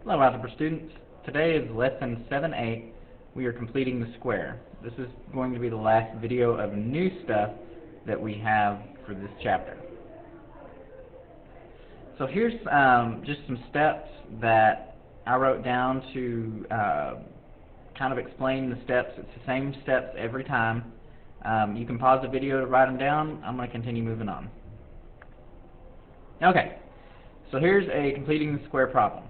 Hello, algebra students. Today is lesson 7-8. We are completing the square. This is going to be the last video of new stuff that we have for this chapter. So here's just some steps that I wrote down to kind of explain the steps. It's the same steps every time. You can pause the video to write them down. I'm going to continue moving on. Okay, so here's a completing the square problem.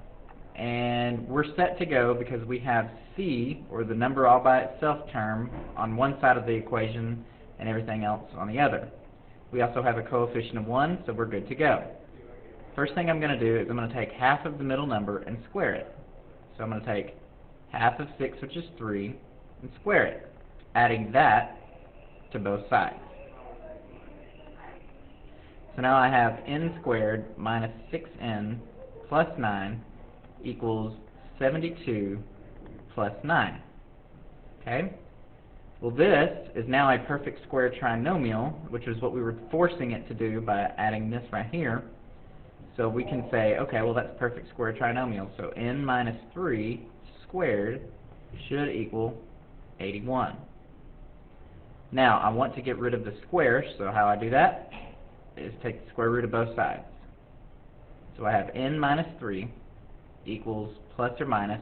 And we're set to go because we have c, or the number all by itself term, on one side of the equation and everything else on the other. We also have a coefficient of 1, so we're good to go. First thing I'm going to do is I'm going to take half of the middle number and square it. So I'm going to take half of 6, which is 3, and square it, adding that to both sides. So now I have n squared minus 6n plus 9 equals 72 plus 9. Okay? Well, this is now a perfect square trinomial, which is what we were forcing it to do by adding this right here. So we can say, okay, well, that's a perfect square trinomial. So n minus 3 squared should equal 81. Now, I want to get rid of the square, so how I do that is take the square root of both sides. So I have n minus 3 equals plus or minus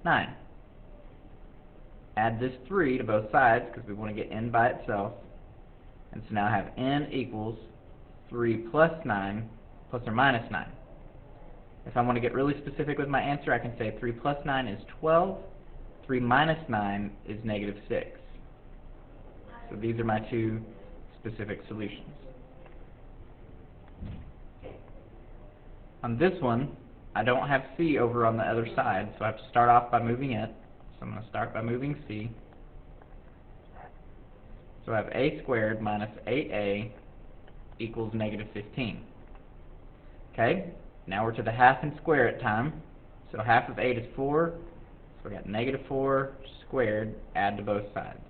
9. Add this 3 to both sides because we want to get n by itself. And so now I have n equals 3 plus 9 plus or minus 9. If I want to get really specific with my answer, I can say 3 plus 9 is 12. 3 minus 9 is negative 6. So these are my two specific solutions. On this one, I don't have c over on the other side, so I have to start off by moving it. So I'm going to start by moving c. So I have a squared minus 8a equals negative 15. Okay, now we're to the half and square it time. So half of 8 is 4, so we got negative 4 squared, add to both sides.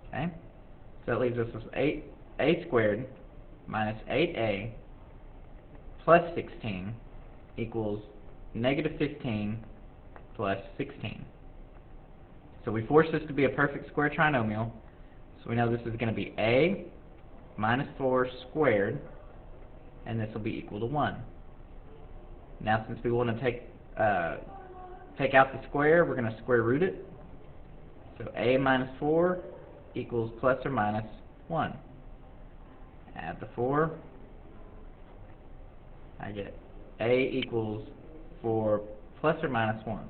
Okay, so that leaves us with a squared minus 8a plus 16 equals negative 15 plus 16. So we force this to be a perfect square trinomial, so we know this is going to be a minus 4 squared, and this will be equal to 1. Now, since we want to take out the square, we're going to square root it. So a minus 4 equals plus or minus 1. Add the 4. I get a equals 4 plus or minus 1.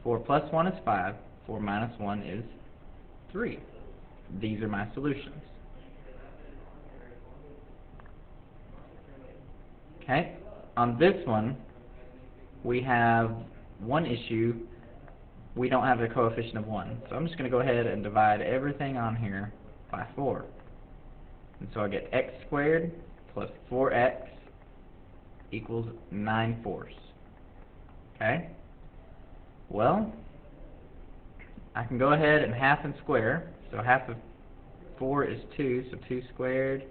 4 plus 1 is 5. 4 minus 1 is 3. These are my solutions. Okay, on this one, we have one issue. We don't have a coefficient of 1. So I'm just going to go ahead and divide everything on here by 4. And so I get x squared plus 4x equals 9/4. Okay? Well, I can go ahead and half and square. So half of 4 is 2, so 2 squared.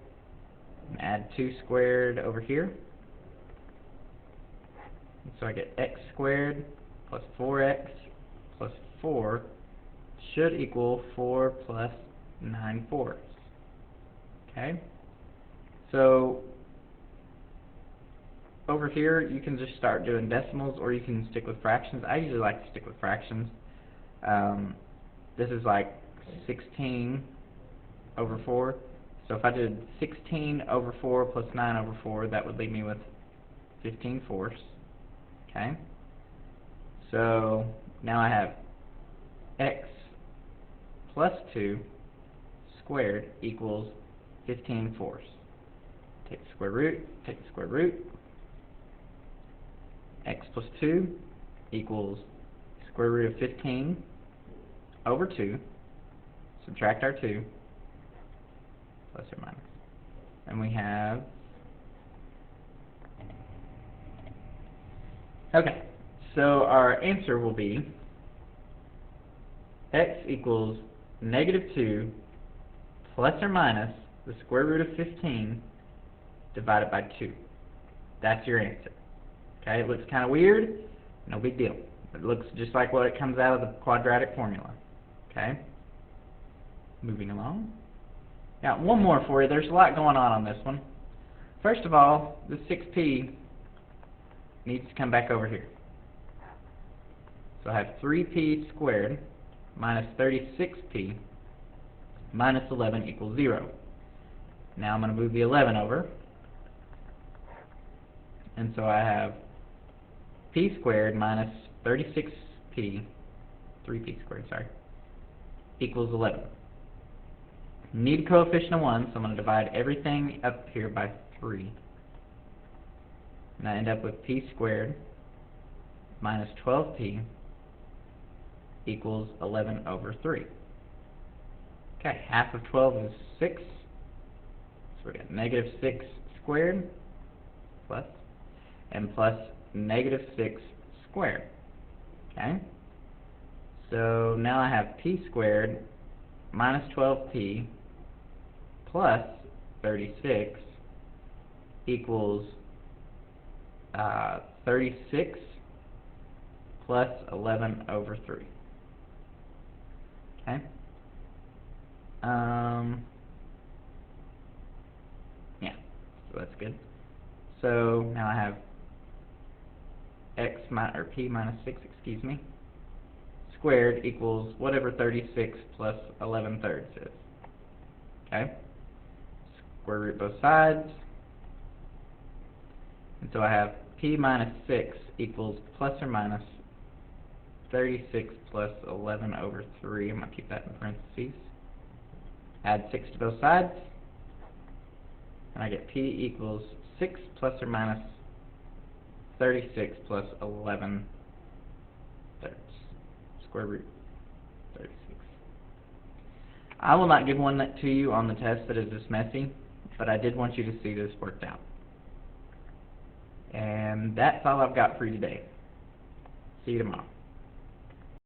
And add 2 squared over here. And so I get x squared plus 4x plus 4 should equal 4 plus 9/4. Okay? So over here, you can just start doing decimals, or you can stick with fractions. I usually like to stick with fractions. This is like 16 over 4. So if I did 16 over 4 plus 9 over 4, that would leave me with 15/4. Okay? So now I have x plus 2 squared equals 15/4. Take the square root, take the square root. X plus 2 equals square root of 15 over 2. Subtract our 2, plus or minus. And we have... Okay, so our answer will be x equals negative 2 plus or minus the square root of 15 divided by 2. That's your answer. Okay, it looks kind of weird, no big deal. It looks just like what it comes out of the quadratic formula. Okay, moving along. Got one more for you. There's a lot going on this one. First of all, the 6p needs to come back over here. So I have 3p squared minus 36p minus 11 equals 0. Now I'm going to move the 11 over. And so I have p squared minus 36p, 3p squared, sorry, equals 11. Need a coefficient of 1, so I'm going to divide everything up here by 3. And I end up with p squared minus 12p equals 11 over 3. Okay, half of 12 is 6. So we got negative 6 squared plus, and plus negative 6 squared. Okay? So now I have p squared minus 12p plus 36 equals 36 plus 11 over 3. Okay? Yeah, so that's good. So now I have p minus 6, excuse me, squared equals whatever 36 plus 11 thirds is. Okay? Square root both sides. And so I have p minus 6 equals plus or minus 36 plus 11 over 3. I'm going to keep that in parentheses. Add 6 to both sides. And I get p equals 6 plus or minus 36 plus 11 thirds. Square root 36. I will not give one to you on the test that is this messy, but I did want you to see this worked out. And that's all I've got for you today. See you tomorrow.